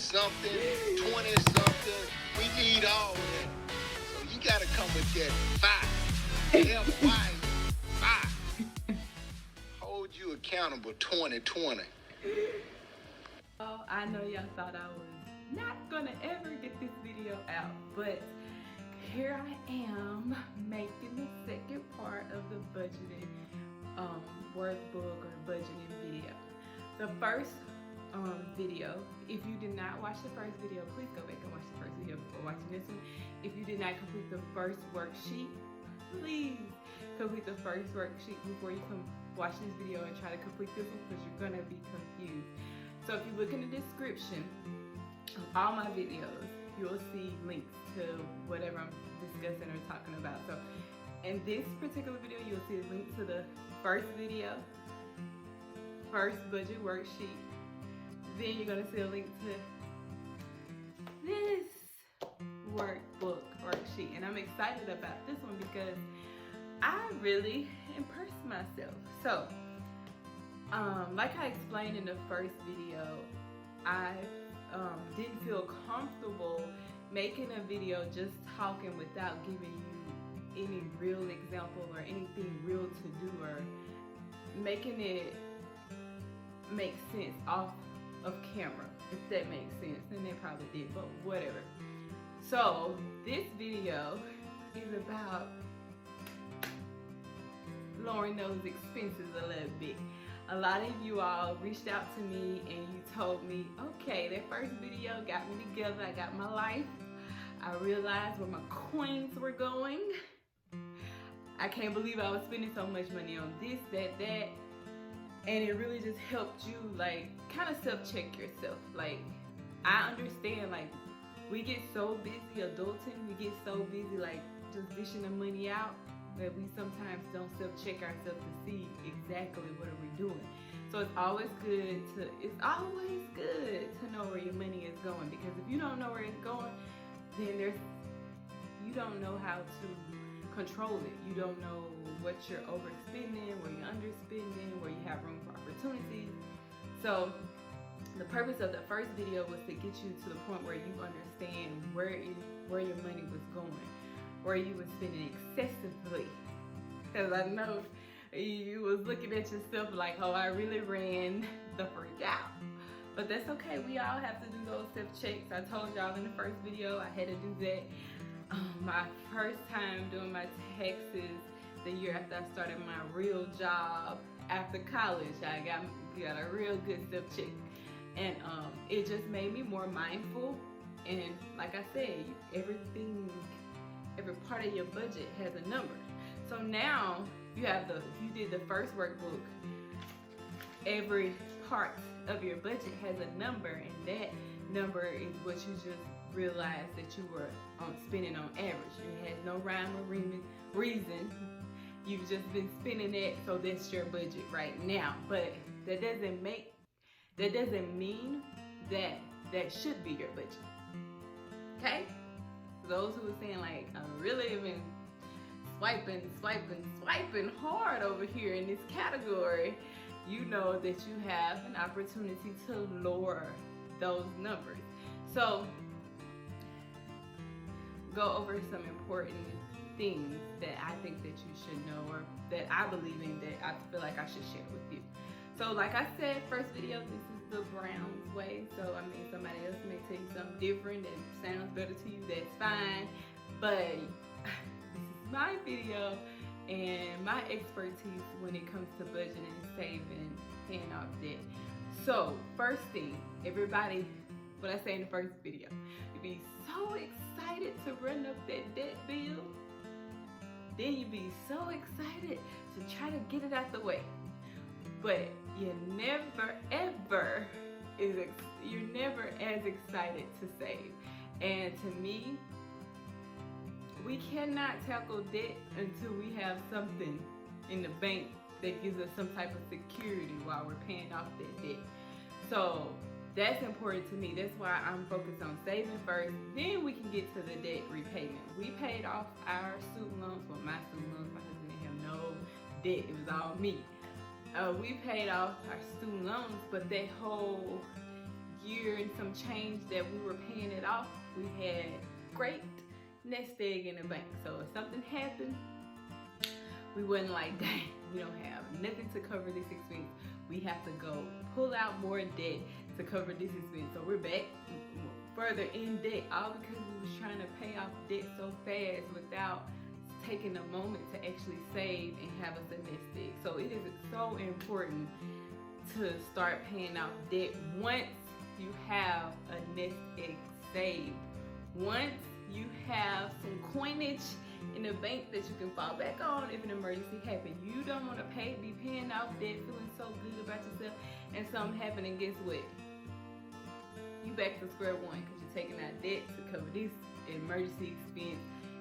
something, 20 something. We need all that. So you gotta come with that 5. F-Y, 5. Hold you accountable 2020. Oh, I know y'all thought I was not gonna ever get this video out, but here I am making the second part of the budgeting workbook or budgeting video. The first video, if you did not watch the first video, please go back and watch the first video before watching this one. If you did not complete the first worksheet, please complete the first worksheet before you come watch this video and try to complete this one, because you're gonna be confused. So if you look in the description of all my videos, you'll see links to whatever I'm discussing or talking about. So in this particular video, you'll see a link to the first video, first budget worksheet. Then you're gonna see a link to this workbook worksheet. And I'm excited about this one because I really impressed myself. So, like I explained in the first video, I didn't feel comfortable making a video just talking without giving you any real example or anything real to do, or making it make sense off of camera, if that makes sense. And it probably did, but whatever. So this video is about lowering those expenses a little bit. A lot of you all reached out to me and you told me, okay, that first video got me together, I got my life, I realized where my coins were going. I can't believe I was spending so much money on this, that, and it really just helped you like kind of self-check yourself. Like, I understand, like, we get so busy adulting, we get so busy like just dishing the money out, that we sometimes don't self-check ourselves to see exactly what are we doing. So it's always good to know where your money is going, because if you don't know where it's going, then you don't know how to control it. You don't know what you're overspending, where you're underspending, where you have room for opportunities. So the purpose of the first video was to get you to the point where you understand where your money was going, where you were spending excessively. Because I know you was looking at yourself like, oh, I really ran the freak out. But that's okay, we all have to do those self-checks. I told y'all in the first video I had to do that. My first time doing my taxes, the year after I started my real job after college, I got a real good self-check. And it just made me more mindful. And like I said, every part of your budget has a number. So now you did the first workbook, every part of your budget has a number, and that number is what you just realized that you were spending on average. It has no rhyme or reason. You've just been spending it, so that's your budget right now. But that doesn't mean that should be your budget. Okay? Those who are saying like, I'm really been swiping hard over here in this category, you know that you have an opportunity to lower those numbers. So go over some important things that I think that you should know, or that I believe in, that I feel like I should share with you. So like I said, first video, this is the Brown's way. So I mean, somebody else may tell you something different that sounds better to you, that's fine. But this is my video and my expertise when it comes to budgeting, saving, paying off debt. So first thing, everybody, what I say in the first video, you'd be so excited to run up that debt bill. Then you'd be so excited to try to get it out the way. But you're never as excited to save. And to me, we cannot tackle debt until we have something in the bank that gives us some type of security while we're paying off that debt. So that's important to me. That's why I'm focused on saving first, then we can get to the debt repayment. We paid off our student loans, well, my student loans, my husband didn't have no debt, it was all me. We paid off our student loans, but that whole year and some change that we were paying it off, we had great nest egg in the bank. So if something happened, we wasn't like, dang, we don't have nothing to cover this expense. We have to go pull out more debt to cover this expense. So we're back further in debt, all because we was trying to pay off debt so fast without taking a moment to actually save and have us a nest egg. So it is so important to start paying off debt once you have a nest egg saved. Once you have some coinage in the bank that you can fall back on if an emergency happens. You don't want to be paying off debt, feeling so good about yourself, and something happened, and guess what? You back to square one because you're taking out debt to cover this emergency expense,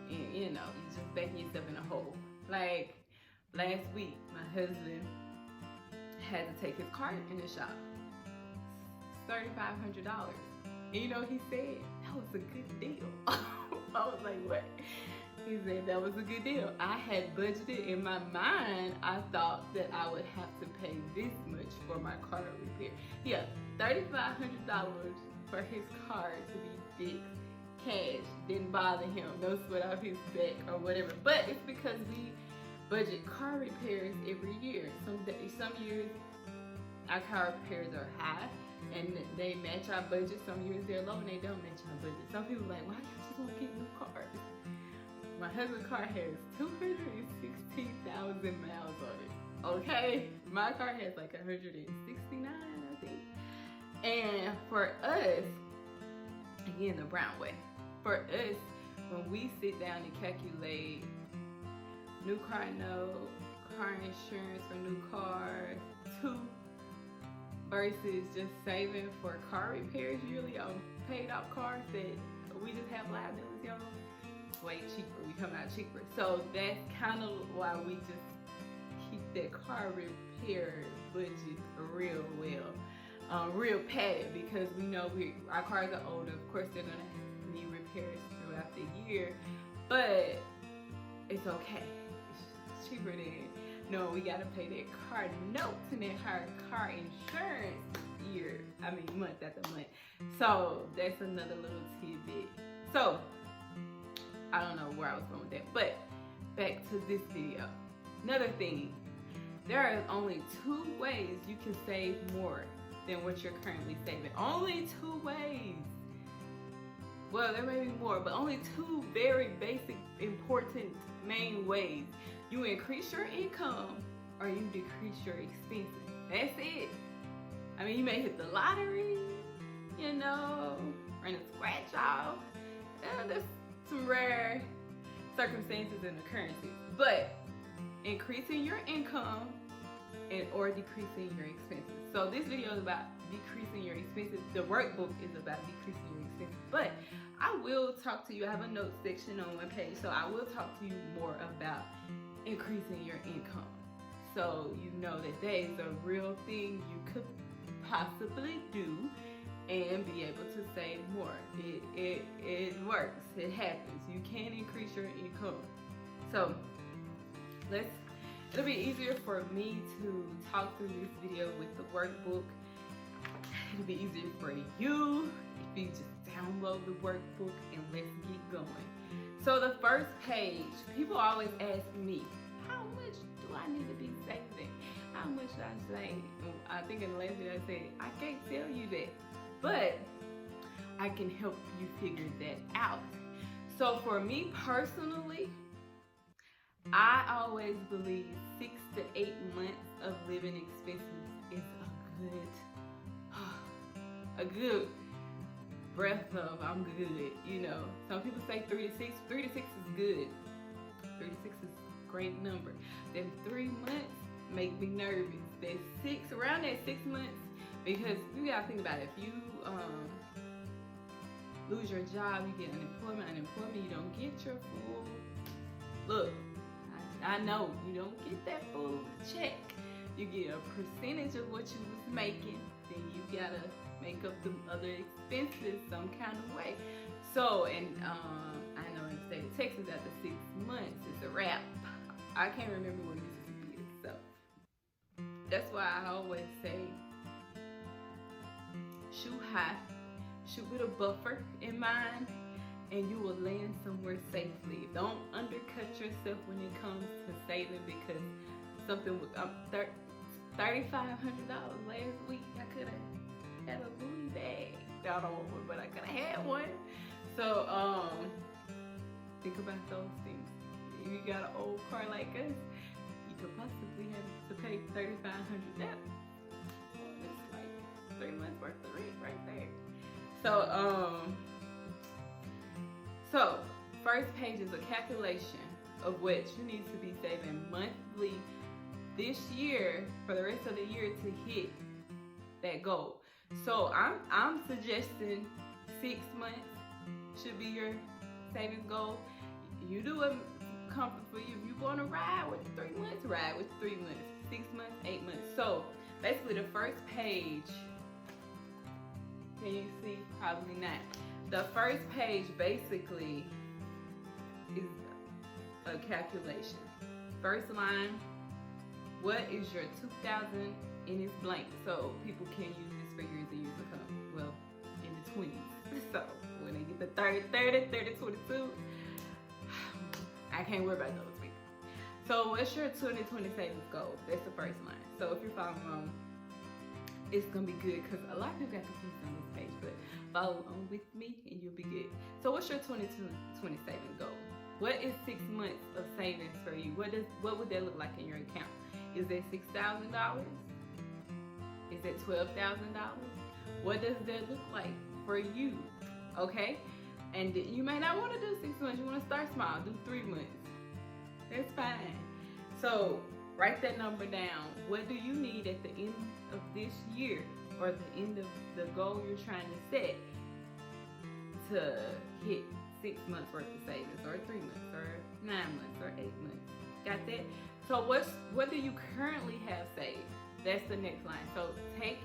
and you know, you're just backing yourself in a hole. Like last week, my husband had to take his car in the shop. $3,500. And you know what he said? That was a good deal. I was like, what? He said that was a good deal. I had budgeted in my mind. I thought that I would have to pay this much for my car repair. Yeah, $3,500 for his car to be fixed. Cash didn't bother him. No sweat off his back or whatever. But it's because we budget car repairs every year. Some years our car repairs are high and they match our budget. Some years they're low and they don't match our budget. Some people are like, why y'all just won't get new cars? My husband's car has 216,000 miles on it. Okay? My car has like 169, I think. And for us, again, the brown way. For us, when we sit down and calculate new car note, car insurance for new cars, versus just saving for car repairs yearly on paid off cars that we just have liability on, way cheaper. We come out cheaper. So that's kind of why we just keep that car repair budget real well, real padded, because we know our cars are older. Of course, they're gonna need repairs throughout the year, but it's okay. It's cheaper than we gotta pay that car note and then her car insurance month after month. So that's another little tidbit. So I don't know where I was going with that, but back to this video. Another thing, there are only 2 ways you can save more than what you're currently saving. Only 2 ways. Well, there may be more, but only 2 very basic, important, main ways. You increase your income or you decrease your expenses. That's it. I mean, you may hit the lottery, run a scratch off. There's some rare circumstances and occurrences. But increasing your income or decreasing your expenses. So this video is about decreasing your expenses. The workbook is about decreasing your expenses. But I will talk to you. I have a notes section on my page, so I will talk to you more about increasing your income. So you know that is a real thing you could possibly do and be able to save more. It works. It happens. You can increase your income. So it'll be easier for me to talk through this video with the workbook. It'll be easier for you if you just download the workbook and let's get going. So the first page, people always ask me, how much do I need to be saving? How much should I save? I think in the last video I said, I can't tell you that, but I can help you figure that out. So for me personally, I always believe 6 to 8 months of living expenses is a good breath of I'm good. Some people say 3 to 6. 3 to 6 is good. 3 to 6 is a great number. Then 3 months make me nervous. Then around that 6 months, because you gotta think about it. If you lose your job, you get unemployment, you don't get your full, look, I know you don't get that full check. You get a percentage of what you was making, then you gotta make up the other expenses some kind of way. So, and I know in the state of Texas, after 6 months, it's a wrap. I can't remember what Mississippi is, so that's why I always say shoot high, shoot with a buffer in mind, and you will land somewhere safely. Don't undercut yourself when it comes to saving, because something with $3,500 last week. I could have had a booty bag. I don't want one, but I could have had one. So think about those things. If you got an old car like us, you could possibly have to pay $3,500. It's like 3 months worth of rent right there. So first page is a calculation of what you need to be saving monthly this year for the rest of the year to hit that goal. So I'm suggesting 6 months should be your savings goal. You do what comfortable for you. If you want to ride with 3 months, ride with 3 months. 6 months, 8 months. So basically the first page, can you see? Probably not. The first page basically is a calculation. First line, what is your 2000, and it's blank, so people can use this for years and years to come. Well, in the 20s. So when they get the 30, 22, I can't worry about those people. So what's your 2020 savings goal? That's the first line. So if you're following along, it's gonna be good, because a lot of people got confused on this page, but follow on with me and you'll be good. So what's your 2020 savings goal? What is 6 months of savings for you? What would that look like in your account? Is that $6,000? Is that $12,000? What does that look like for you? Okay? And you may not want to do 6 months. You want to start small. Do 3 months. That's fine. So write that number down. What do you need at the end of this year, or the end of the goal you're trying to set, to hit 6 months worth of savings, or 3 months, or 9 months, or 8 months? Got that? So what do you currently have saved? That's the next line. So take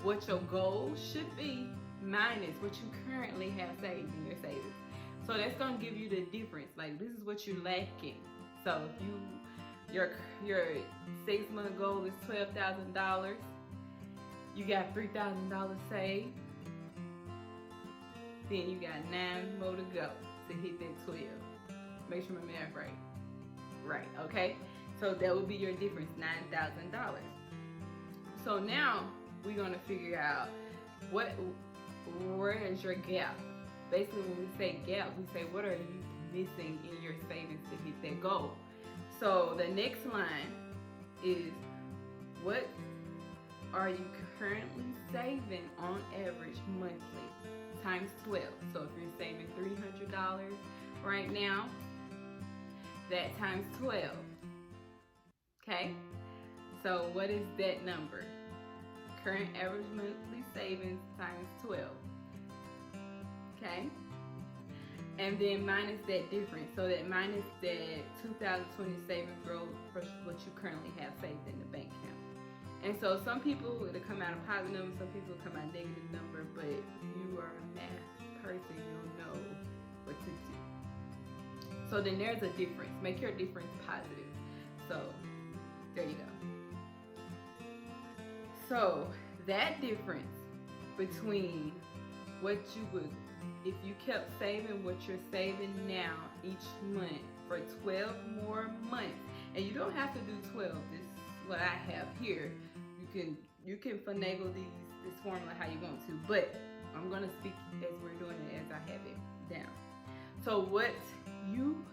what your goal should be minus what you currently have saved in your savings. So that's gonna give you the difference. Like, this is what you're lacking. So if your 6 month goal is $12,000, you got $3,000 saved, then you got 9 more to go to hit that 12. Make sure my math right. Right, okay? So that would be your difference, $9,000. So now we're gonna figure out where is your gap. Basically, when we say gap, we say what are you missing in your savings to hit that goal. So the next line is, what are you currently saving on average monthly times 12. So if you're saving $300 right now, that times 12. Okay? So what is that number? Current average monthly savings times 12. Okay? And then minus that difference. So that minus that 2020 savings growth for what you currently have saved in the bank account. And so some people, it'll come out a positive number, some people will come out a negative number, but if you are a math person, you'll know what to do. So then there's a difference. Make your difference positive. So there you go. So that difference between what you would, if you kept saving what you're saving now each month for 12 more months, and you don't have to do 12, this is what I have here. You can finagle this formula how you want to, but I'm gonna speak as we're doing it, as I have it down. So what you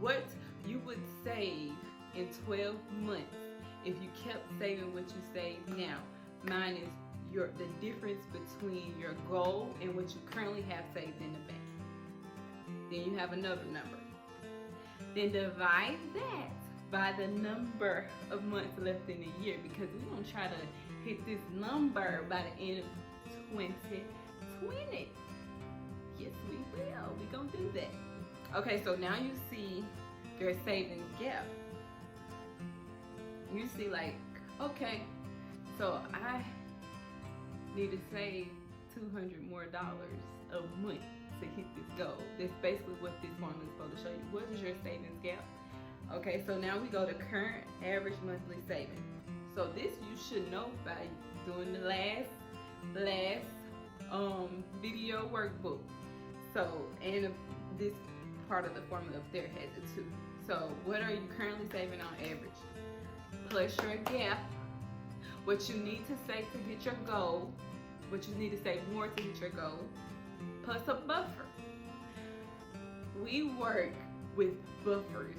would save in 12 months if you kept saving what you save now, minus the difference between your goal and what you currently have saved in the bank. Then you have another number. Then divide that by the number of months left in the year, because we're gonna try to hit this number by the end of 2020. Yes, we will. We're gonna do that. Okay, so now you see your savings gap. You see, like, okay, so I need to save $200 more a month to hit this goal. That's basically what this formula is supposed to show you. What is your savings gap? Okay, so now we go to current average monthly savings. So this you should know by doing the last video workbook. So, and this part of the formula up there has it too. So what are you currently saving on average? Plus your gap, what you need to save to hit your goal, what you need to save more to hit your goal, plus a buffer. We work with buffers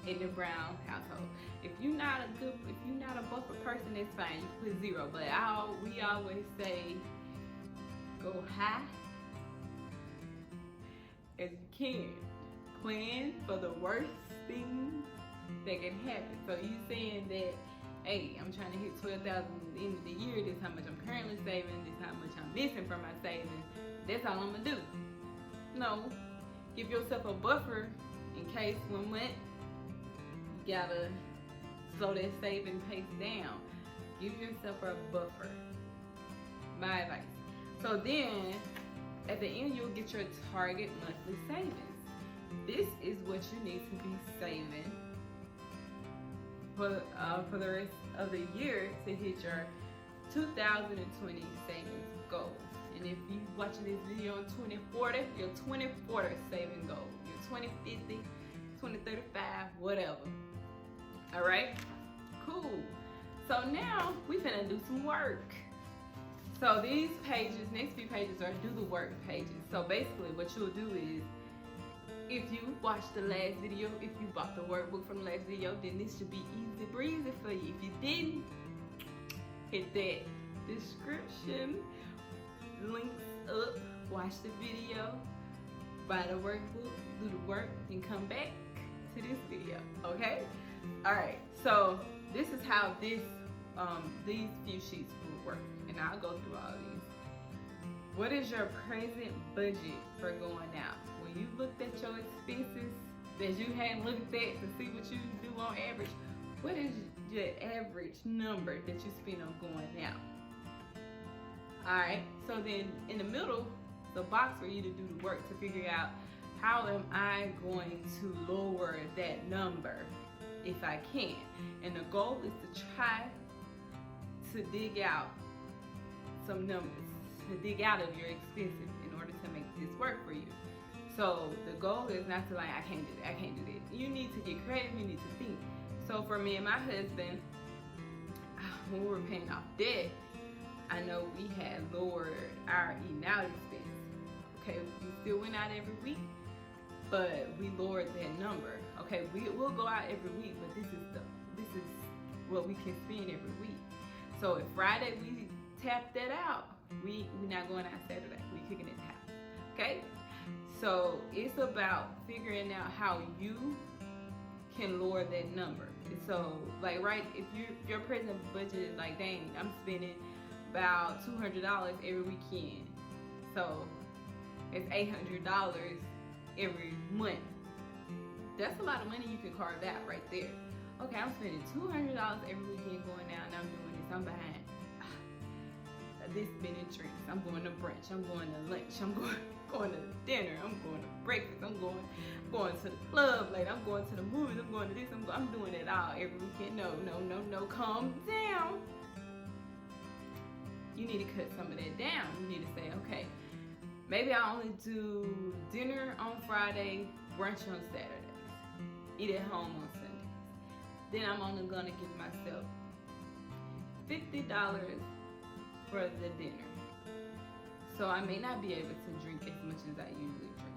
in the Brown household. If you're not a buffer person, that's fine. You put 0. But we always say go high as you can. Plan for the worst thing that can happen. So you saying that, hey, I'm trying to hit 12,000 at the end of the year. This is how much I'm currently saving. This is how much I'm missing from my savings. That's all I'm gonna do. No, give yourself a buffer in case one month you gotta slow that saving pace down. Give yourself a buffer. My advice. So then, at the end, you'll get your target monthly savings. This is what you need to be saving for the rest of the year to hit your 2020 savings goal. And if you're watching this video in 2040, your 2040 saving goal, your 2050, 2035, whatever. All right, cool. So now we finna do some work. So these pages, next few pages are do the work pages. So basically what you'll do is, if you watched the last video, if you bought the workbook from the last video, then this should be easy breezy for you. If you didn't, hit that description, links up, watch the video, buy the workbook, do the work, and come back to this video, okay? All right, so this is how these few sheets will work, and I'll go through all these. What is your present budget for going out? When you looked at your expenses that you hadn't looked at to see what you do on average, what is your average number that you spend on going out? Alright, so then in the middle, the box for you to do the work to figure out how am I going to lower that number if I can. And the goal is to try to dig out some numbers, to dig out of your expenses in order to make this work for you. So the goal is not to like, I can't do that, I can't do that. You need to get creative, you need to think. So for me and my husband, when we were paying off debt, I know we had lowered our eating out expense. Okay, we still went out every week, but we lowered that number. Okay, we'll go out every week, but this is what we can spend every week. So if Friday we tap that out, we're not going out Saturday, we cooking at the house. Okay? So it's about figuring out how you can lower that number. So like if your present budget is like, dang, I'm spending about $200 every weekend. So it's $800 every month. That's a lot of money you can carve out right there. Okay, I'm spending $200 every weekend going out and I'm doing this, I'm behind. This spending drinks, I'm going to brunch, I'm going to lunch, I'm going to dinner, I'm going to breakfast, I'm going to the club later, I'm going to the movies, I'm going to this, I'm doing it all every weekend. No, calm down. You need to cut some of that down. You need to say, okay, maybe I only do dinner on Friday, brunch on Saturdays, eat at home on Sundays. Then I'm only gonna give myself $50 for the dinner. So I may not be able to drink as much as I usually drink.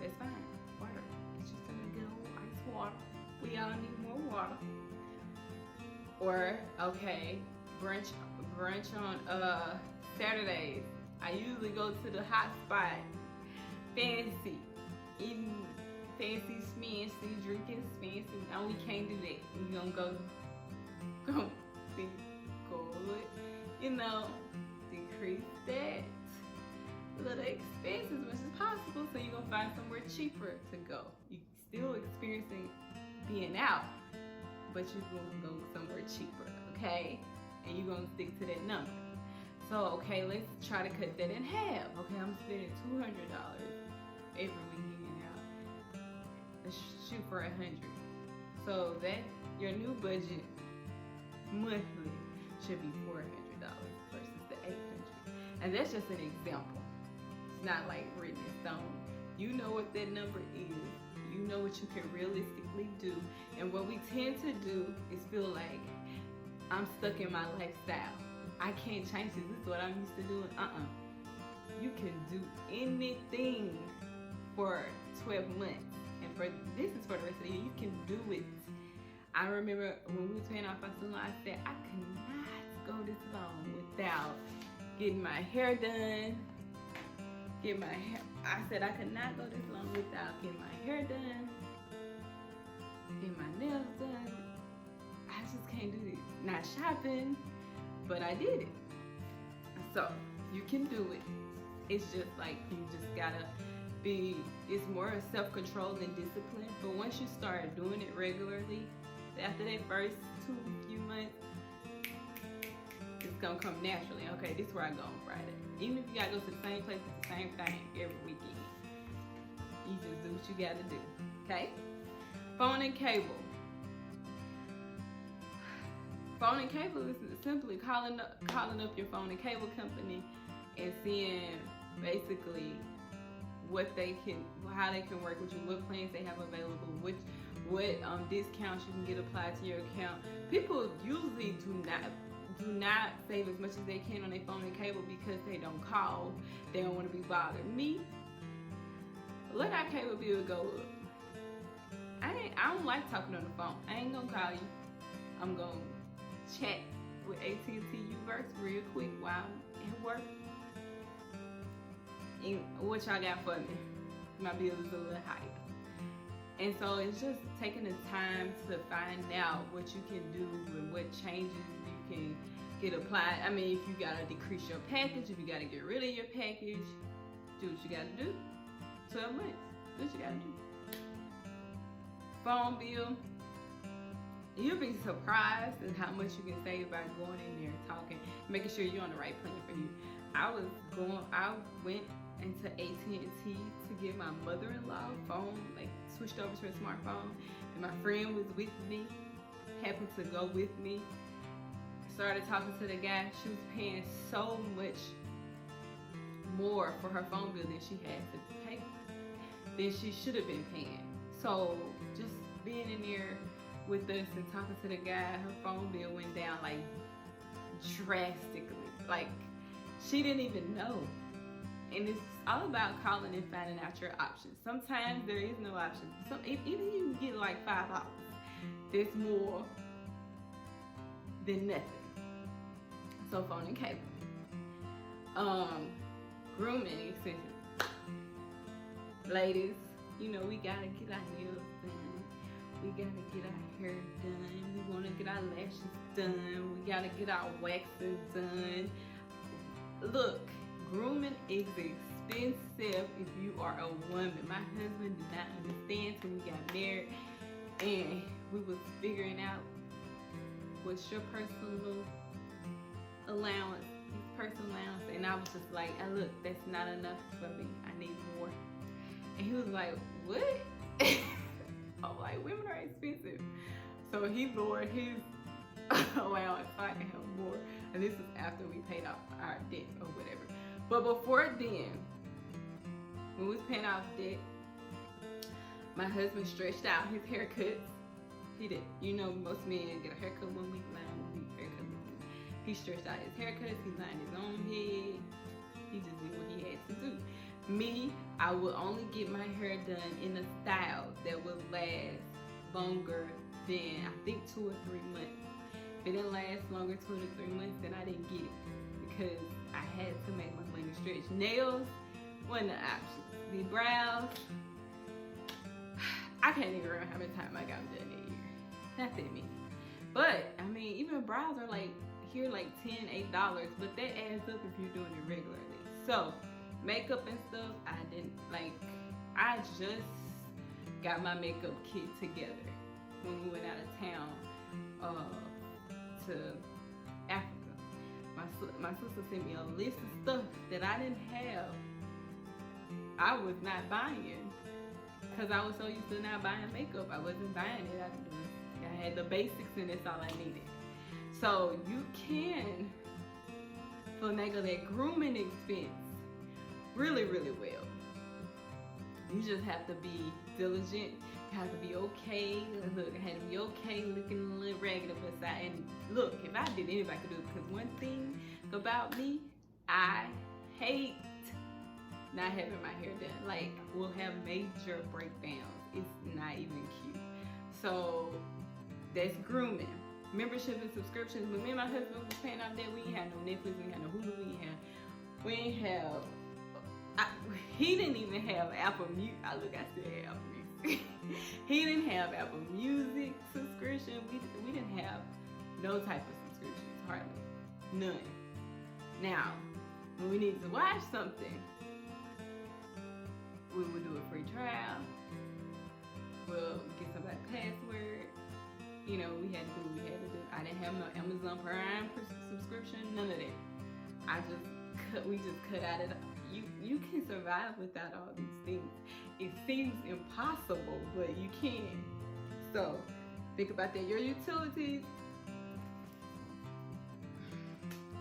That's fine. Water. It's just a good old ice water. We all need more water. Or, okay, brunch on Saturdays. I usually go to the hot spot. Fancy. Eating fancy, smancy, drinking fancy. Now we can't do that. We gonna go see good. You know, decrease that little expense as much as possible, so you're gonna find somewhere cheaper to go. You still experiencing being out, but you're gonna go somewhere cheaper, okay? And you're gonna stick to that number. So, okay, let's try to cut that in half. Okay, I'm spending $200 every weekend out. Let's shoot for $100. So that your new budget monthly should be $400 versus the $800. And that's just an example. It's not like written in stone. You know what that number is. You know what you can realistically do. And what we tend to do is feel like I'm stuck in my lifestyle. I can't change this. This is what I'm used to doing. You can do anything for 12 months. And this is for the rest of the year. You can do it. I remember when we were paying off our student loan, I said, I cannot go this long without getting my hair done. I said I could not go this long without getting my hair done, getting my nails done. I just can't do this. Not shopping, but I did it. So you can do it. It's just like you just gotta be, it's more self-control and discipline. But once you start doing it regularly, after that first few months, it's gonna come naturally. Okay, this is where I go on Friday. Even if you gotta go to the same place with the same thing every weekend, you just do what you gotta do. Okay? Phone and cable. Phone and cable is simply calling up your phone and cable company and seeing basically how they can work with you, what plans they have available, what discounts you can get applied to your account. People usually do not save as much as they can on their phone and cable because they don't call. They don't want to be bothered. Me, let our cable bill go up. I don't like talking on the phone. I ain't gonna call you. I'm gonna chat with AT&T Uverse real quick while I'm at work. And what y'all got for me? My bill is a little higher. And so it's just taking the time to find out what you can do and what changes you can get applied. I mean, if you gotta decrease your package, if you gotta get rid of your package, do what you gotta do. 12 months, do what you gotta do. Phone bill, you'll be surprised at how much you can save by going in there and talking, making sure you're on the right plan for you. I went into AT&T to get my mother-in-law phone, like switched over to a smartphone, and my friend was with me, happened to go with me. Started talking to the guy. She was paying so much more for her phone bill than she had to pay, than she should have been paying. So just being in there with us and talking to the guy, her phone bill went down like drastically. Like she didn't even know. And it's all about calling and finding out your options. Sometimes there is no option. Even you can get like $5. There's more than nothing. So phone and cable. Grooming extensions. Ladies, you know we gotta get our nails done. We gotta get our hair done. We wanna get our lashes done. We gotta get our waxing done. Look, grooming is expensive if you are a woman. My husband did not understand till we got married and we was figuring out what's your personal allowance, and I was just like, look, that's not enough for me. I need more. And he was like, what? I'm like, women are expensive. So he lowered his allowance so I can have more. And this is after we paid off our debt or whatever. But before then, when we was paying off debt, my husband stretched out his haircuts. He did. You know, most men get a haircut 1 week, line 1 week, haircut 1 week. He stretched out his haircuts. He lined his own head. He just did what he had to do. Me, I would only get my hair done in a style that would last longer than, I think, 2 or 3 months. If it didn't last longer 2 to 3 months, then I didn't get it because I had to make my money stretch. Nails wasn't an option. The brows, I can't even remember how many times I got them done that year. Not that many. But, I mean, even brows are like, here like $10, $8, but that adds up if you're doing it regularly. So, makeup and stuff, I just got my makeup kit together when we went out of town to Africa. My sister sent me a list of stuff that I didn't have. I was not buying because I was so used to not buying makeup. I wasn't buying it. I had the basics and that's all I needed. So you can finagle that grooming expense really, really well. You just have to be diligent. You have to be okay. Look, I had to be okay looking a little ragged up inside. And look, if I did, anybody could do it. Because one thing about me, I hate not having my hair done. Like, we'll have major breakdowns. It's not even cute. So that's grooming. Membership and subscriptions. When me and my husband was paying off that, we ain't had no Netflix, we ain't had no Hulu, we ain't have he didn't even have Apple Music. I still have Apple Music. He didn't have Apple Music subscription. We didn't have no type of subscriptions, hardly none. Now, when we needed to watch something, we would do a free trial. We'll get somebody's password. You know, we had to do what we had to do. I didn't have no Amazon Prime subscription, none of that. We just cut out it. You can survive without all these things. It seems impossible, but you can. So think about that. Your utilities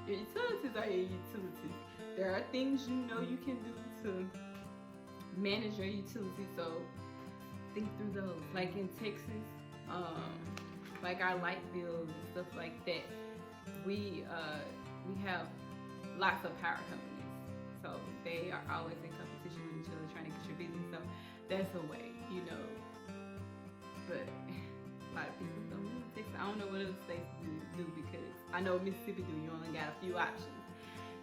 are your utilities. There are things you know you can do to manage your utilities. So think through those. Like in Texas, like our light bills and stuff like that, we have lots of power companies. So they are always in competition with each other trying to get your business. So that's a way, you know. But a lot of people don't live in Texas. I don't know what other states do because I know Mississippi do. You only got a few options.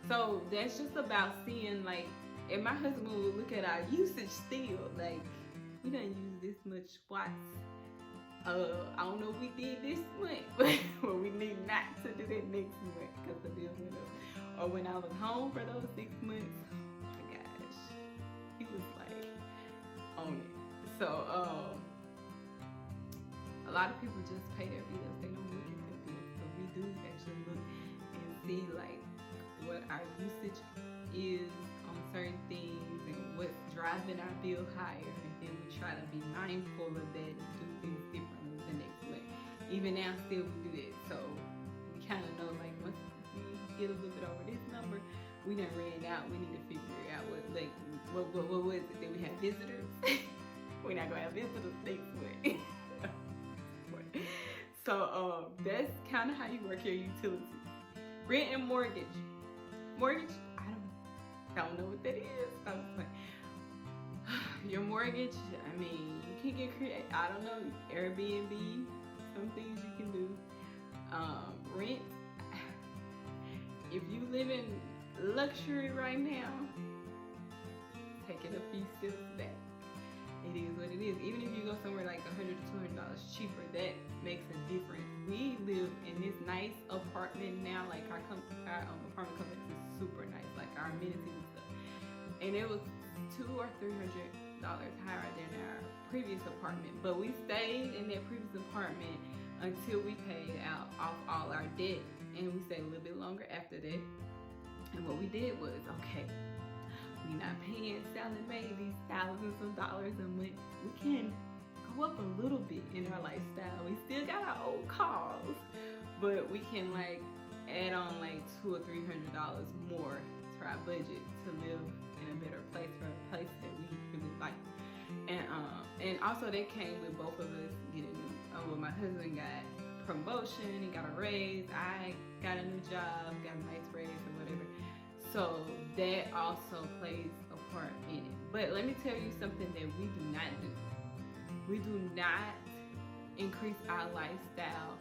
So that's just about seeing, like, and my husband will look at our usage still. Like, we don't use this much watts. I don't know if we did this month, but we need not to do that next month because the bill went up. Or when I was home for those 6 months, oh my gosh, he was like on it. So a lot of people just pay their bills. They don't look at their bills. So we do actually look and see like what our usage is on certain things and what's driving our bill higher. And then we try to be mindful of that and do things differently the next month. Even now, still we do that. So we kind of know like once we get a little bit over this number, we done ran out. We need to figure out what was it? Did we have visitors? We're not gonna have visitors next week. So that's kind of how you work your utilities. Rent and mortgage. Mortgage, I don't know what that is. I was like, your mortgage, I mean, you can get creative. I don't know, Airbnb, some things you can do. Rent, if you live in luxury right now, take it a few steps back. It is what it is. Even if you go somewhere like $100 to $200 cheaper, that makes a difference. We live in this nice apartment now. Like our apartment complex is super nice, like our amenities and stuff. And it was $200 or $300 higher than our previous apartment. But we stayed in that previous apartment until we paid off all our debt, and we stayed a little bit longer after that. And what we did was, okay, we're not paying Sally Mae these thousands of dollars a month. We can go up a little bit in our lifestyle. We still got our old cars, but we can like add on like $200 or $300 more to our budget to live in a better place, for a place that we really like. And also that came with both of us getting well, my husband got promotion, he got a raise, I got a new job, got a nice raise or whatever. So that also plays a part in it. But let me tell you something that we do not do. We do not increase our lifestyle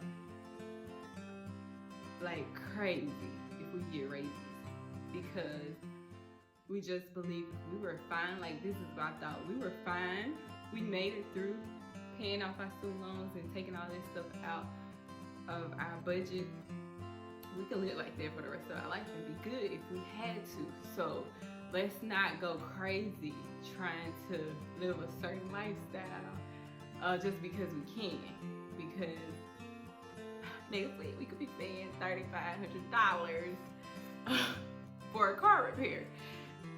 like crazy if we get raises, because we just believe we were fine. Like, this is what I thought. We were fine. We made it through paying off our student loans and taking all this stuff out of our budget. We could live like that for the rest of our life and be good if we had to. So let's not go crazy trying to live a certain lifestyle just because we can. Because next week we could be paying $3,500 for a car repair,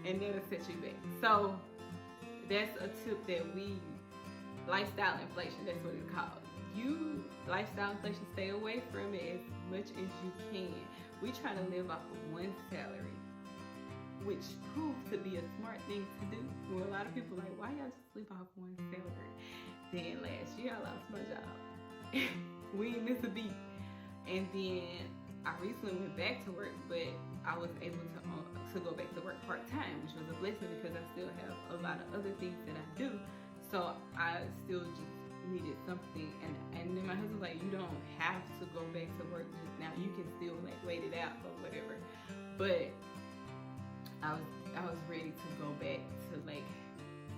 and that'll set you back. So that's a tip that we use. Lifestyle inflation, that's what it's called. You, lifestyle inflation, stay away from it as much as you can. we try to live off of one salary, which proves to be a smart thing to do. Well, a lot of people are like, why y'all just live off one salary? Then last year I lost my job. We ain't miss a beat. And then I recently went back to work, but I was able to go back to work part-time, which was a blessing because I still have a lot of other things that I do. So I still just needed something, and then my husband was like, you don't have to go back to work just now, you can still like wait it out or whatever. But I was ready to go back to like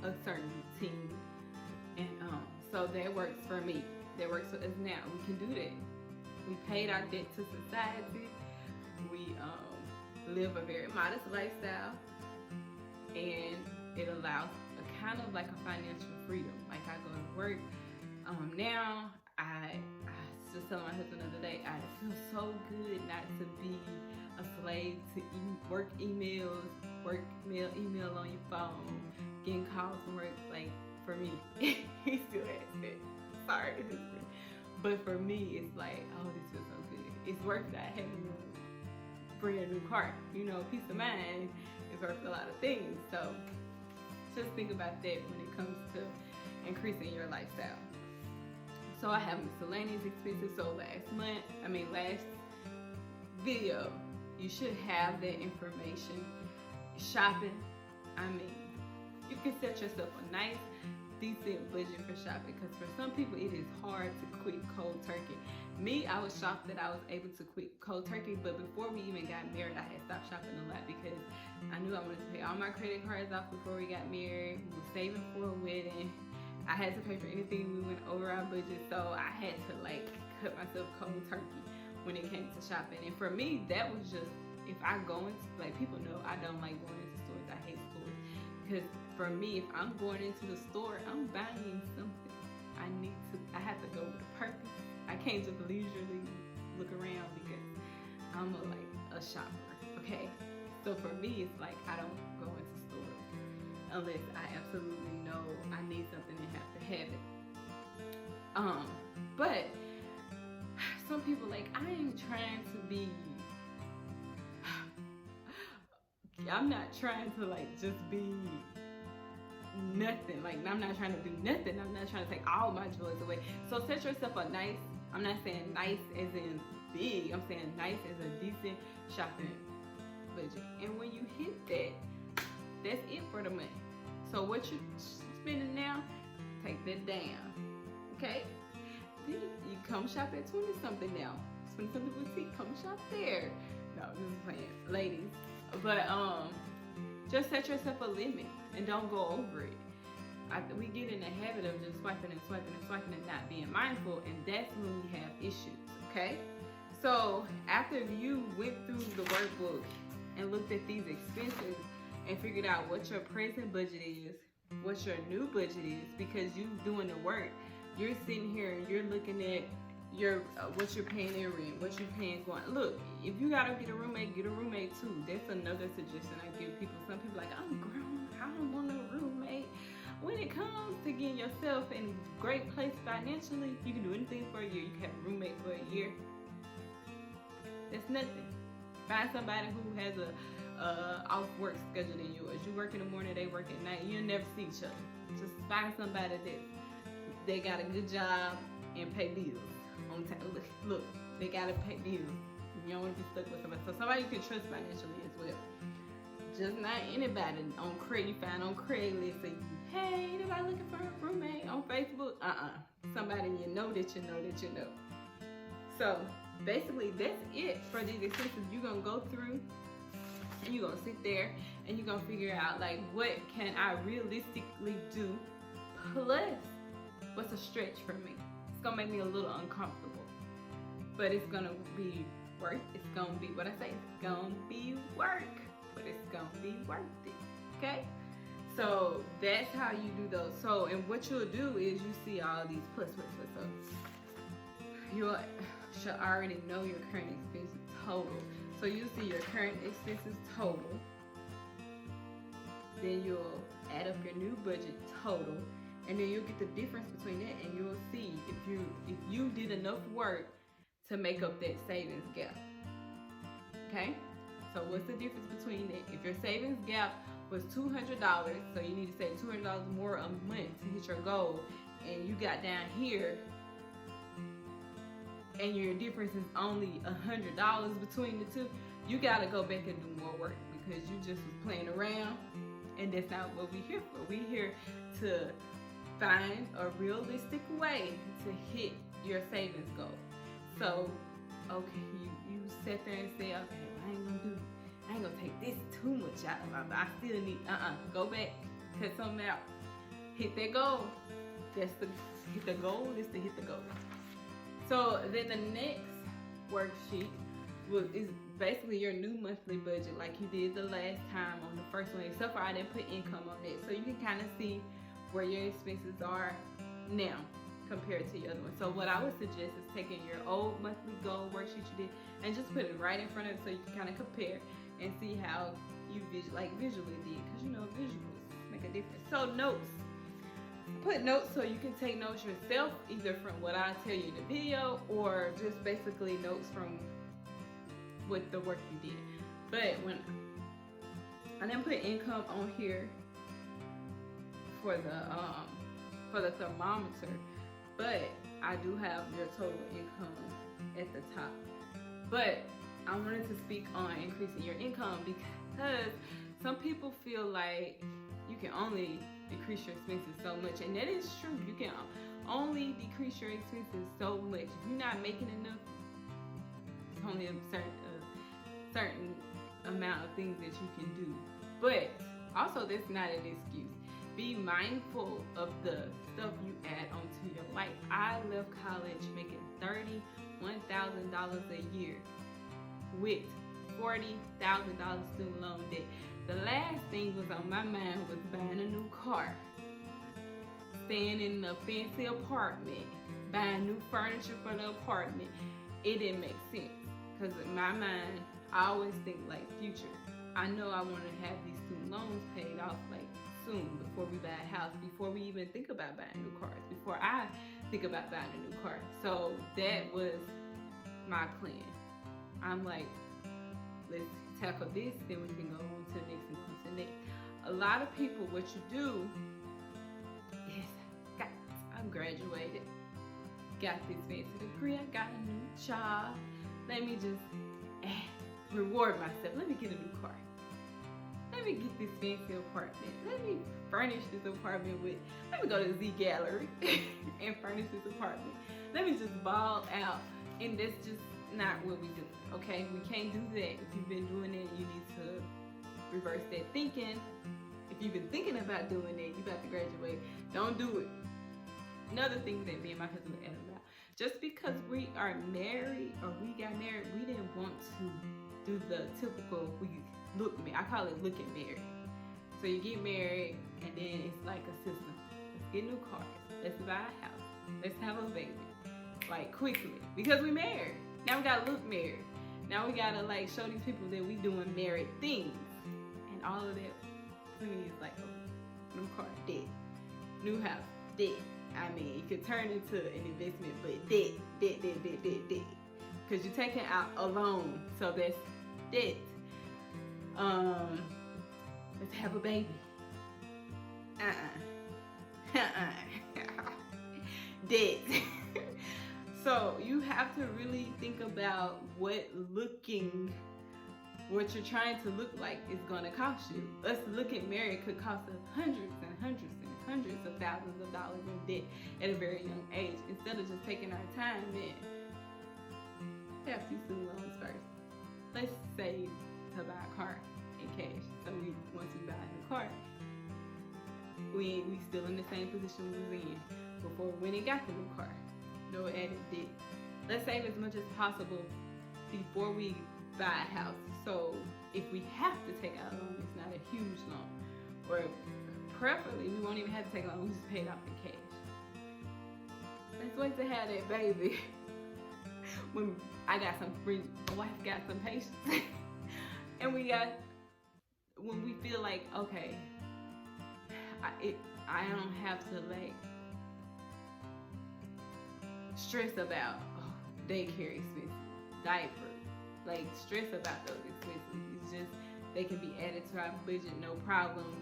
a certain routine, and so that works for me. That works for us now. We can do that. We paid our debt to society. We live a very modest lifestyle, and it allows a kind of like a financial freedom. Like I go to work. Now I just telling my husband the other day, I feel so good not to be a slave to work emails, email on your phone, getting calls from work. Like for me, he still has it. Sorry, but for me, it's like, oh, this feels so good. It's worth that having a brand new car. You know, peace of mind is worth a lot of things. So just think about that when it comes to increasing your lifestyle. So I have miscellaneous expenses. So last video, you should have that information. Shopping, you can set yourself a nice, decent budget for shopping, because for some people it is hard to quit cold turkey. Me, I was shocked that I was able to quit cold turkey, but before we even got married, I had stopped shopping a lot because I knew I wanted to pay all my credit cards off before we got married. We were saving for a wedding. I had to pay for anything we went over our budget, so I had to like cut myself cold turkey when it came to shopping. And for me, that was just, if I go into, like, people know I don't like going into stores. I hate stores. Because for me, if I'm going into the store, I'm buying something. I have to go with a purpose. I can't just leisurely look around because I'm a shopper, okay? So for me, it's like I don't go into stores unless I absolutely know I need something and have to have it. But some people like, I ain't trying to be, I'm not trying to like just be nothing. Like, I'm not trying to do nothing. I'm not trying to take all my joys away. So set yourself a nice, I'm not saying nice as in big, I'm saying nice as a decent shopping budget. And when you hit that, that's it for the month. So what you spending now, take that down, okay? Then you come shop at 20-something now. 20-something boutique, come shop there. No, this is playing, ladies. But just set yourself a limit and don't go over it. We get in the habit of just swiping and swiping and swiping and not being mindful, and that's when we have issues, okay? So after you went through the workbook and looked at these expenses and figured out what your present budget is, what your new budget is, because you doing the work, you're sitting here and you're looking at your what you're paying in rent, what you're paying going. Look, if you gotta get a roommate too. That's another suggestion I give people. Some people like, I'm grown, I don't want no roommate. When it comes to getting yourself in a great place financially, you can do anything for a year. You can have a roommate for a year. That's nothing. Find somebody who has a off work schedule than yours. You work in the morning, they work at night. You'll never see each other. Just find somebody that they got a good job and pay bills on time. Look, they gotta pay bills. You don't want to be stuck with somebody. So somebody you can trust financially as well. Just not anybody on Craig. You find on Craigslist and hey, anybody looking for a roommate on Facebook? Somebody you know that you know that you know. So basically, that's it for these expenses. You're gonna go through and you're gonna sit there and you're gonna figure out like, what can I realistically do, plus what's a stretch for me. It's gonna make me a little uncomfortable, but it's gonna be worth. It's gonna be what I say. It's gonna be work, but it's gonna be worth it. Okay. So that's how you do those. So, and what you'll do is you see all these plus. So you should already know your current expenses total. So you see your current expenses total. Then you'll add up your new budget total, and then you'll get the difference between that, and you'll see if you did enough work to make up that savings gap. Okay, so what's the difference between that? If your savings gap was $200, so you need to save $200 more a month to hit your goal, and you got down here and your difference is only $100 between the two, you gotta go back and do more work, because you just was playing around, and that's not what we're here for. We're here to find a realistic way to hit your savings goal. So, okay, you sit there and say, okay, well, I ain't gonna take this too much out of my life. I still need, go back, cut something out, hit that goal. That's hit the goal is to hit the goal. So then the next worksheet is basically your new monthly budget, like you did the last time on the first one, except for I didn't put income on it. So you can kind of see where your expenses are now compared to your other one. So what I would suggest is taking your old monthly goal worksheet you did and just put it right in front of it, so you can kind of compare and see how you visually did, because you know visuals make a difference. So notes. Put notes so you can take notes yourself, either from what I tell you in the video or just basically notes from what the work you did. But when I didn't put income on here for the thermometer, but I do have your total income at the top. But I wanted to speak on increasing your income, because some people feel like you can only decrease your expenses so much, and that is true. You can only decrease your expenses so much. If you're not making enough, it's only a certain amount of things that you can do. But also, that's not an excuse. Be mindful of the stuff you add onto your life. I left college making $31,000 a year with $40,000 student loan debt. The last thing was on my mind was buying a new car, staying in a fancy apartment, buying new furniture for the apartment. It didn't make sense, because in my mind, I always think like future. I know I want to have these student loans paid off like soon, before we buy a house, before we even think about buying new cars, before I think about buying a new car. So that was my plan. I'm like, let's tackle this, then we can go on to the next and go to the next. A lot of people, what you do is, I'm graduated, got this fancy degree, I got a new job, let me just reward myself, let me get a new car, let me get this fancy apartment, let me furnish this apartment with, let me go to Z Gallery and furnish this apartment, let me just ball out. And that's just not what we do, okay? We can't do that. If you've been doing it, you need to reverse that thinking. If you've been thinking about doing it, you about to graduate, don't do it. Another thing that me and my husband were adding about, just because we are married or we got married, we didn't want to do the typical, I call it looking married. So you get married and then it's like a system. Let's get new cars, let's buy a house, let's have a baby. Like quickly, because we married. Now we gotta look married. Now we gotta like show these people that we doing married things. And all of that to me is like, oh, new car, debt. New house, debt. I mean, it could turn into an investment, but debt. Because you're taking out a loan, so that's debt. Let's have a baby. Debt. So you have to really think about what you're trying to look like is gonna cost you. Us looking married could cost us hundreds and hundreds and hundreds of thousands of dollars in debt at a very young age. Instead of just taking our time and have these student loans first. Let's save to buy a car in cash. So once we buy a new car, we still in the same position we was in before when we got the new car. No added debt. Let's save as much as possible before we buy a house. So if we have to take out a loan, it's not a huge loan. Or preferably, we won't even have to take a loan, we just pay it off in cash. Let's wait to have that baby. When my wife got some patience. And when we feel like, okay, I don't have to like stress about daycare expenses, diapers, like stress about those expenses. It's just they can be added to our budget, no problem.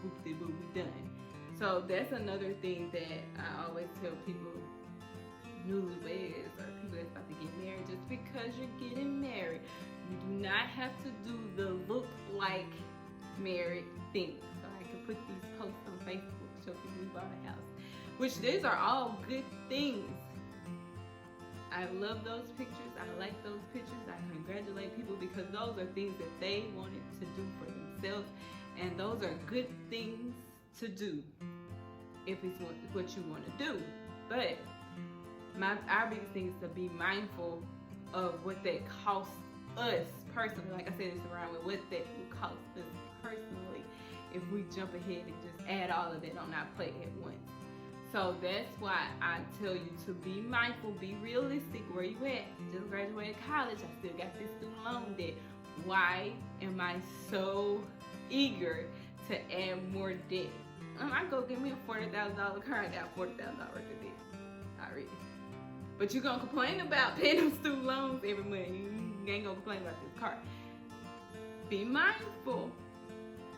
Boop-de-boop, we done. So that's another thing that I always tell people, newlyweds or people that's about to get married. Just because you're getting married, you do not have to do the look like married thing. So I can put these posts on Facebook, show people we bought a house, which these are all good things. I love those pictures. I like those pictures. I congratulate people because those are things that they wanted to do for themselves, and those are good things to do if it's what you want to do. But our biggest thing is to be mindful of what that costs us personally. Like I said, it's around with what that will cost us personally if we jump ahead and just add all of that on our plate at once. So that's why I tell you to be mindful, be realistic. Where you at? Just graduated college. I still got this student loan debt. Why am I so eager to add more debt? I go get me a $40,000 car. I got $40,000 worth of debt already. But you're gonna complain about paying them student loans every month. You ain't gonna complain about this car. Be mindful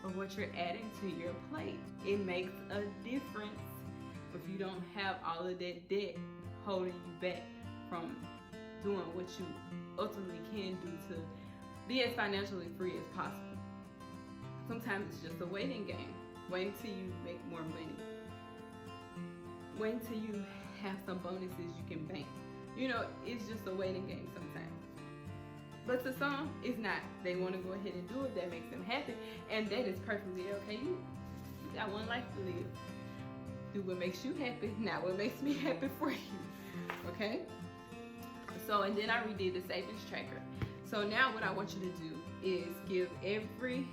of what you're adding to your plate. It makes a difference if you don't have all of that debt holding you back from doing what you ultimately can do to be as financially free as possible. Sometimes it's just a waiting game. Wait until you make more money. Wait until you have some bonuses you can bank. You know, it's just a waiting game sometimes. But to some, it's not. They want to go ahead and do it. That makes them happy. And that is perfectly okay. You got one life to live. Do what makes you happy, not what makes me happy for you. Okay? So, and then I redid the savings tracker. So now what I want you to do is give every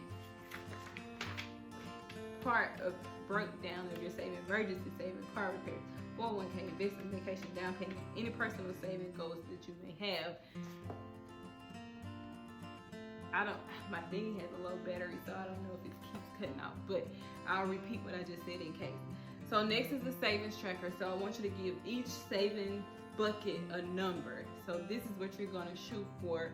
part of breakdown of your saving: emergency saving, car repairs, 401k, investment, vacation, down payment, any personal saving goals that you may have. My thing has a low battery, so I don't know if it keeps cutting off, but I'll repeat what I just said in case. So next is the savings tracker. So I want you to give each saving bucket a number. So this is what you're gonna shoot for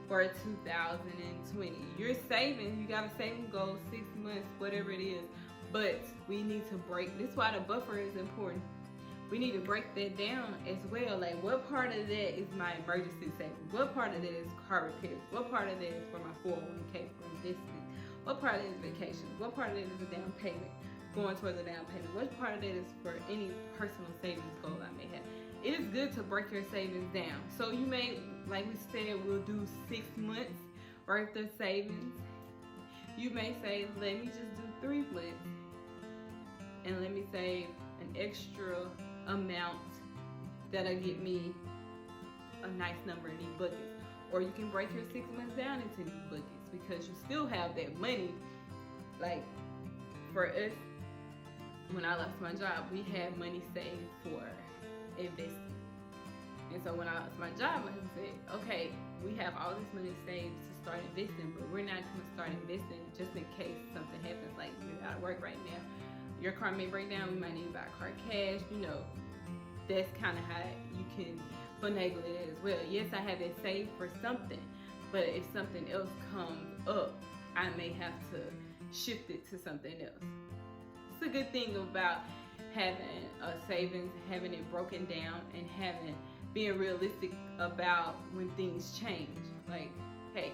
2020. You're saving, you got a saving goal, 6 months, whatever it is, but we need to break, this is why the buffer is important. We need to break that down as well. Like, what part of that is my emergency savings? What part of that is car repairs? What part of that is for my 401k for investment? What part of that is vacations? What part of that is a down payment, going towards a down payment? What part of that is for any personal savings goal I may have? It is good to break your savings down. So you may, like we said, we'll do 6 months worth of savings. You may say, let me just do 3 months and let me save an extra amount that'll get me a nice number in these buckets. Or you can break your 6 months down into these buckets because you still have that money. Like for us, when I lost my job, we had money saved for investing. And so when I lost my job, my husband said, okay, we have all this money saved to start investing, but we're not going to start investing just in case something happens. Like, you're out of work right now, your car may break down, we might need to buy a car cash. You know, that's kind of how you can finagle it as well. Yes, I have it saved for something, but if something else comes up, I may have to shift it to something else. It's a good thing about having a savings, having it broken down, and being realistic about when things change. Like, hey,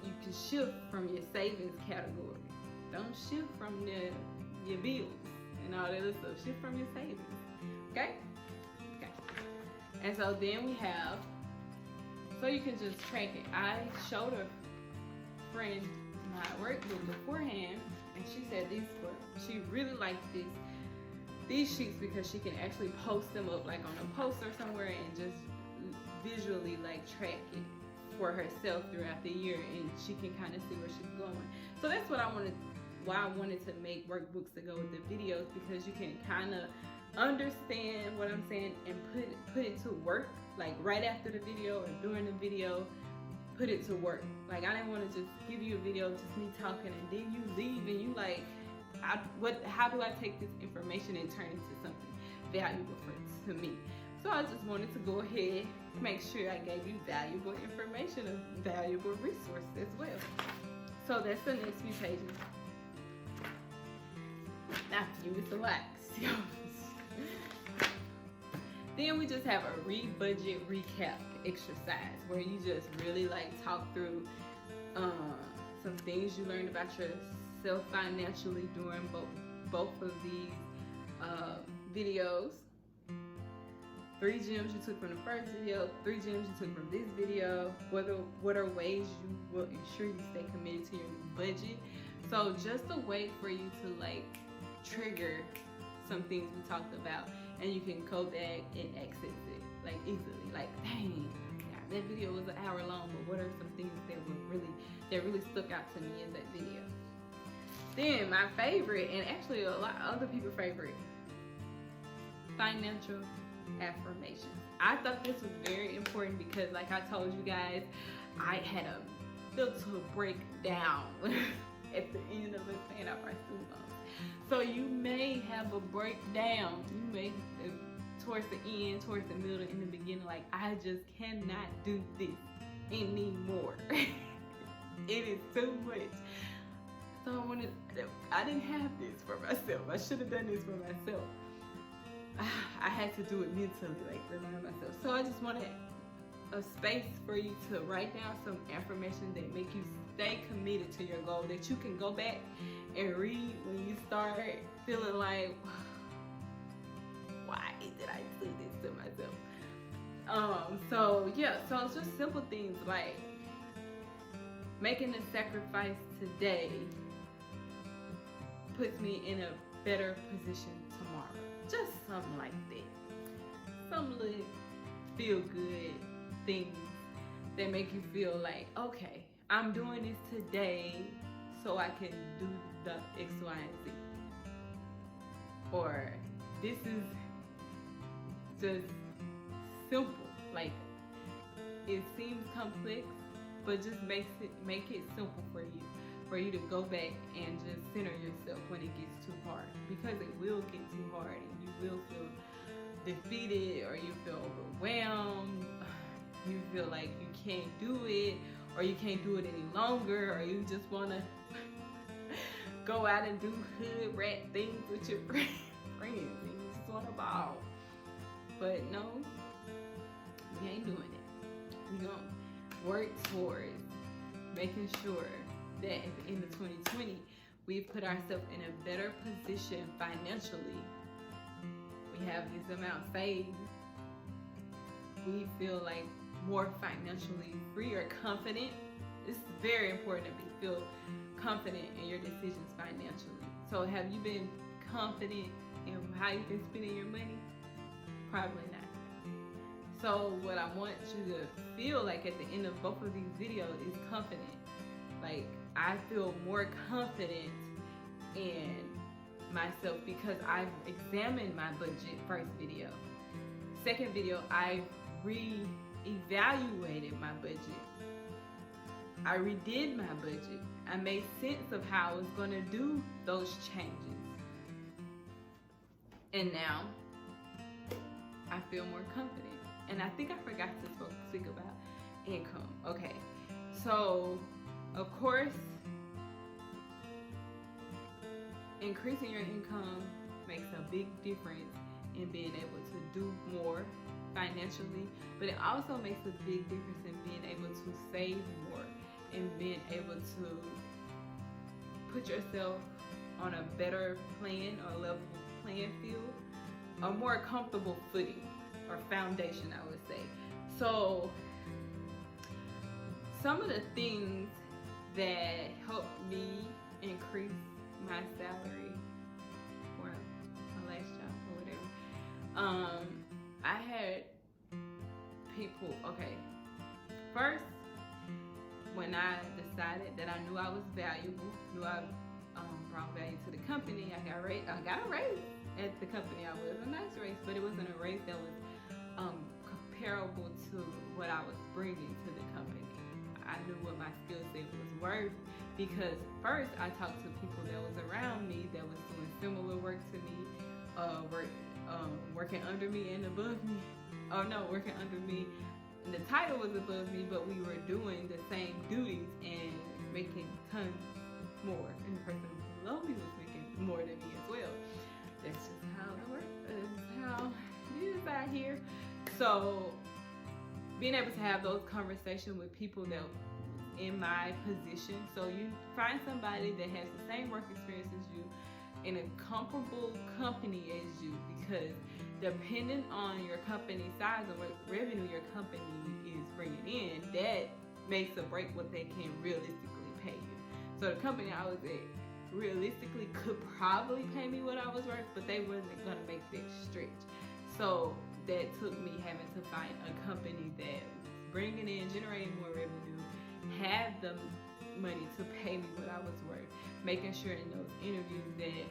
you can shift from your savings category. Don't shift from your bills and all that other stuff. Shift from your savings. Okay? Okay. And so then we have, so you can just track it. I showed a friend my workbook beforehand, and she said she really liked these sheets because she can actually post them up like on a poster somewhere and just visually like track it for herself throughout the year, and she can kind of see where she's going. So that's what why I wanted to make workbooks to go with the videos, because you can kind of understand what I'm saying and put it to work, like right after the video or during the video. Put it to work. Like, I didn't want to just give you a video, just me talking, and then you leave and you like, how do I take this information and turn it into something valuable to me? So I just wanted to go ahead, make sure I gave you valuable information, a valuable resource as well. So that's the next few pages. After you, it's a lot. Then we just have a budget recap exercise where you just really like talk through some things you learned about yourself financially during both of these videos. 3 gems you took from the first video, 3 gems you took from this video. What are ways you will ensure you stay committed to your budget? So just a way for you to like trigger some things we talked about, and you can go back and access it like easily. Like, dang, God, that video was an hour long, but what are some things that really stuck out to me in that video? Then my favorite, and actually a lot of other people's favorite, financial affirmations. I thought this was very important because, like I told you guys, I had a mental breakdown at the end of us paying off our student loans. So you may have a breakdown. You may, towards the end, towards the middle, in the beginning, like, I just cannot do this anymore. It is too much. So I didn't have this for myself. I should have done this for myself. I had to do it mentally, like remind myself. So I just wanted a space for you to write down some affirmations that make you stay committed to your goal, that you can go back and read when you start feeling like, why did I do this to myself? So yeah, so it's just simple things like making a sacrifice today puts me in a better position tomorrow. Just something like that. Some little feel good things that make you feel like, okay, I'm doing this today so I can do the X, Y, and Z. Or this is just simple. Like, it seems complex, but just make it simple for you to go back and just center yourself when it gets too hard, because it will get too hard and you will feel defeated, or you feel overwhelmed, you feel like you can't do it, or you can't do it any longer, or you just want to go out and do hood rat things with your friends and you just want to ball. But no, we ain't doing it. We gonna work towards making sure that at the end of 2020 we've put ourselves in a better position financially. We have this amount saved. We feel like more financially free or confident. It's very important to feel confident in your decisions financially. So have you been confident in how you've been spending your money? Probably not. So what I want you to feel like at the end of both of these videos is confident. Like, I feel more confident in myself because I've examined my budget. First video. Second video, I re-evaluated my budget. I redid my budget. I made sense of how I was going to do those changes. And now I feel more confident. And I think I forgot to speak about income. Okay, so of course, increasing your income makes a big difference in being able to do more financially, but it also makes a big difference in being able to save more and being able to put yourself on a better plan or level playing field, a more comfortable footing or foundation, I would say. So some of the things that helped me increase my salary or my last job or whatever, I had people, okay, first, when I decided that I knew I was valuable, knew I brought value to the company, I got a raise at the company I was. A nice raise, but it wasn't a raise that was comparable to what I was bringing to the company. I knew what my skill set was worth because first I talked to people that was around me that was doing similar work to me, working under me and above me, oh no, working under me. And the title was above me, but we were doing the same duties and making tons more. And the person below me was making more than me as well. That's just how it works. That's how it is out here. So being able to have those conversations with people that in my position, so you find somebody that has the same work experience as you in a comparable company as you, because depending on your company size and what revenue your company is bringing in, that makes or break what they can realistically pay you. So the company I was at realistically could probably pay me what I was worth, but they wasn't gonna make that stretch. So that took me having to find a company that was bringing in, generating more revenue, had the money to pay me what I was worth, making sure in those interviews that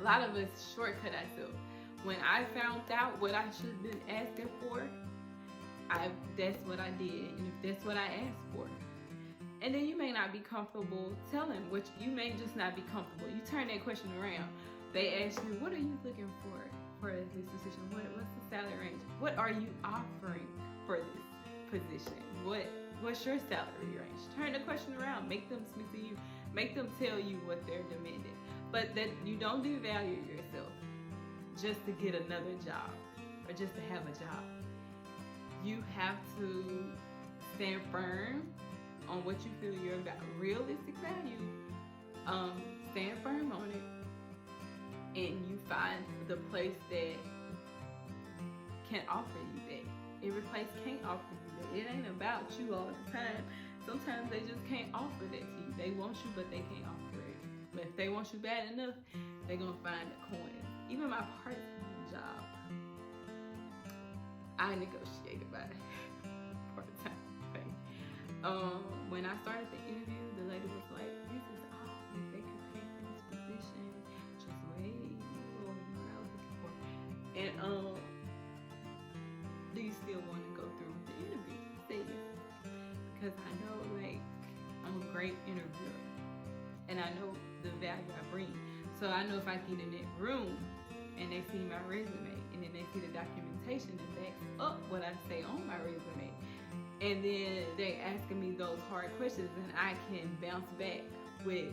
a lot of us shortcut ourselves. When I found out what I should have been asking for, that's what I did, and if that's what I asked for. And then you may not be comfortable telling, which you may just not be comfortable. You turn that question around. They ask you, what are you looking for this position? What's the salary range? What are you offering for this position? What's your salary range? Turn the question around. Make them speak to you. Make them tell you what they're demanding. But that you don't devalue yourself just to get another job or just to have a job. You have to stand firm on what you feel your realistic value. Stand firm on it, and you find the place that can offer you that. Every place can't offer you that. It ain't about you all the time. Sometimes they just can't offer that to you. They want you, but they can't offer it. But if they want you bad enough, they're gonna find a coin. Even my part-time job, I negotiated by part-time pay. When I started the interview, the lady was like, "This is all that they can pay for this position. Just way more than what I was looking for." And do you still want to go through with the interview? Say yes, because I know I'm a great interviewer, and I know the value I bring. So I know if I get in that room and they see my resume, and then they see the documentation that backs up what I say on my resume, and then they asking me those hard questions, and I can bounce back with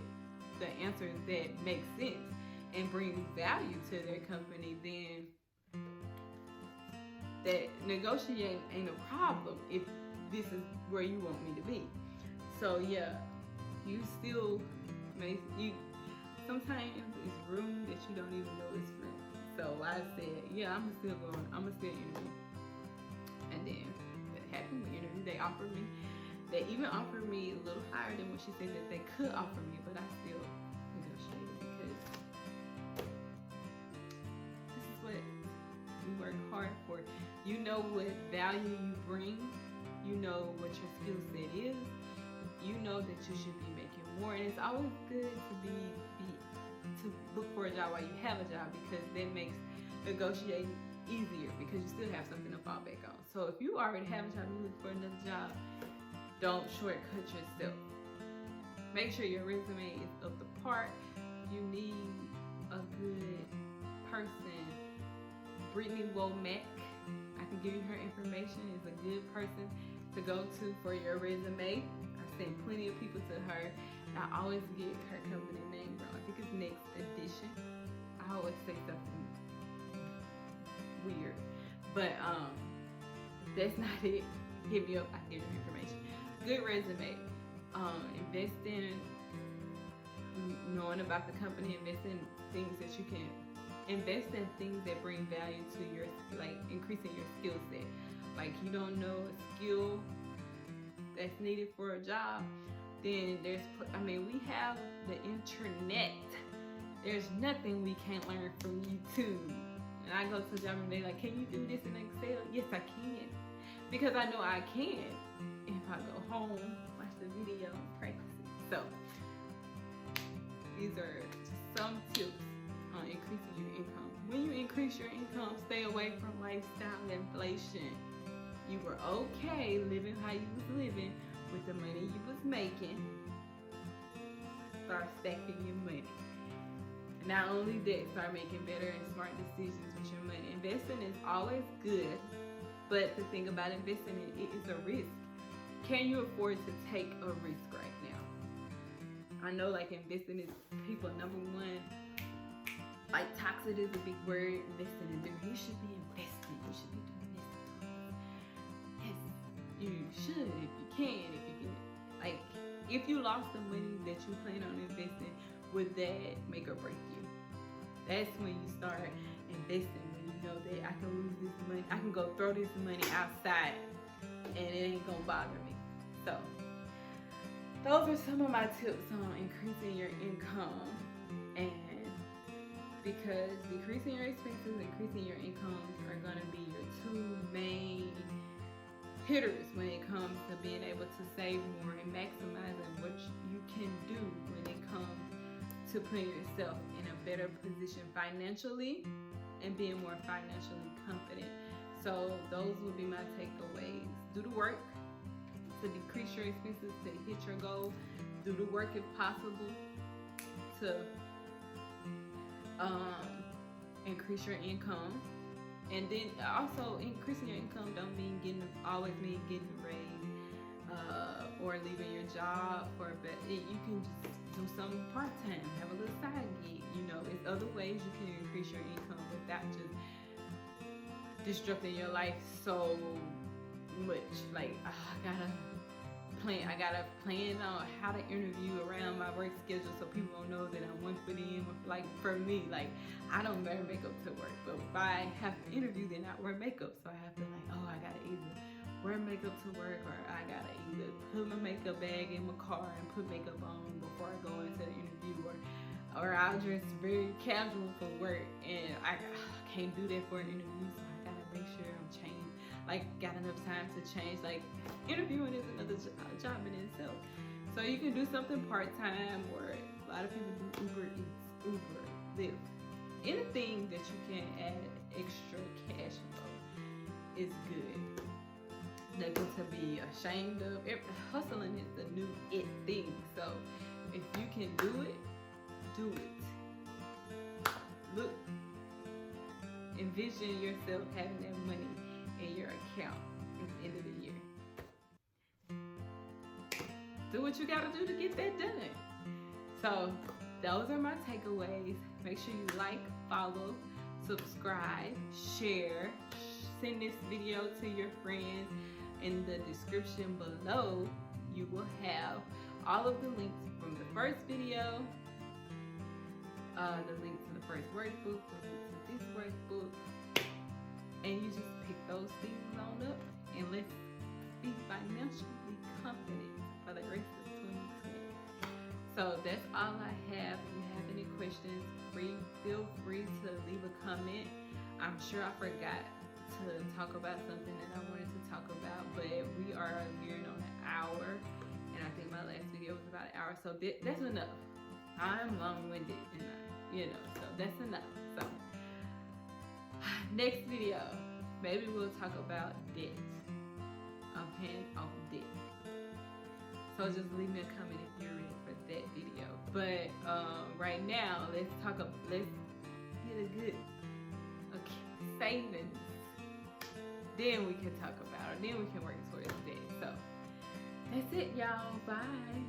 the answers that make sense and bring value to their company, then that negotiating ain't a problem if this is where you want me to be. So yeah, you still sometimes it's room that you don't even know is room. So I said, yeah, I'm still interview. And then that happened, we interviewed, they even offered me a little higher than what she said that they could offer me, but I still negotiated because this is what we work hard for. You know what value you bring, you know what your skill set is, you know that you should be making more, and it's always good to look for a job while you have a job, because that makes negotiating easier because you still have something to fall back on. So if you already have a job and you look for another job, don't shortcut yourself. Make sure your resume is up to par. You need a good person. Brittany Womack, I can give you her information, is a good person to go to for your resume. I sent plenty of people to her. I always get her company name wrong. I think it's Next Edition. I always say something weird, but that's not it. Hit me up, I can give you information. Good resume. Invest in knowing about the company. Invest in things that you can invest in, things that bring value to your, increasing your skill set. Like, you don't know a skill that's needed for a job, then we have the internet. There's nothing we can't learn from YouTube. And I go to the job and they're like, can you do this in Excel? Yes, I can. Because I know I can. If I go home, watch the video, practice it. So, these are just some tips on increasing your income. When you increase your income, stay away from lifestyle inflation. You were okay living how you was living with the money you was making. Start stacking your money. And Not only that, start making better and smart decisions with your money. Investing is always good, but the thing about investing, it is a risk. Can you afford to take a risk right now? I know like investing is people number one. Like toxic is a big word. Investing in there. You should be investing. You should be doing this. Yes, you should if you can. If you can, like, if you lost the money that you plan on investing, would that make or break you? That's when you start investing. When you know that I can lose this money, I can go throw this money outside, and it ain't gonna bother me. So, those are some of my tips on increasing your income, and because decreasing your expenses, increasing your incomes are going to be your two main hitters when it comes to being able to save more and maximizing what you can do when it comes to putting yourself in a better position financially and being more financially confident. So those will be my takeaways. Do the work to decrease your expenses, to hit your goal. Do the work if possible to increase your income. And then also increasing your income don't mean always mean getting a raise or leaving your job for a bit. You can just do something part-time, have a little side gig. You know, there's other ways you can increase your income without just disrupting your life so much. Like, I gotta plan on how to interview around my work schedule so people don't know that I'm 1 foot in. Like, for me, like, I don't wear makeup to work, but if I have to interview, then I wear makeup. So I have to I gotta either wear makeup to work, or I gotta either put my makeup bag in my car and put makeup on before I go into the interview, or I'll dress very casual for work, and I can't do that for an interview, so I gotta make sure I'm changed, like got enough time to change. Like, interviewing is another job in itself. So you can do something part-time, or a lot of people do Uber Eats, Uber, Lyft. Anything that you can add extra cash flow is good. Nothing to be ashamed of. Hustling is the new it thing. So if you can do it, do it. Look, envision yourself having that money in your account at the end of the year. Do what you gotta do to get that done. So those are my takeaways. Make sure you like, follow, subscribe, share, send this video to your friends. In the description below, you will have all of the links from the first video, the link to the first workbook, the link to this workbook, and you just pick those things on up, and let's be financially confident for the rest of 2020. So that's all I have. If you have any questions, feel free to leave a comment. I'm sure I forgot to talk about something that I wanted to talk about, but we are nearing on an hour, and I think my last video was about an hour, so that's enough. I'm long-winded, and so that's enough. So next video, maybe we'll talk about debt. I'm paying off debt. So just leave me a comment if you're ready for that video. But right now, let's get a good savings. Then we can talk about it. Then we can work towards that. So that's it, y'all. Bye.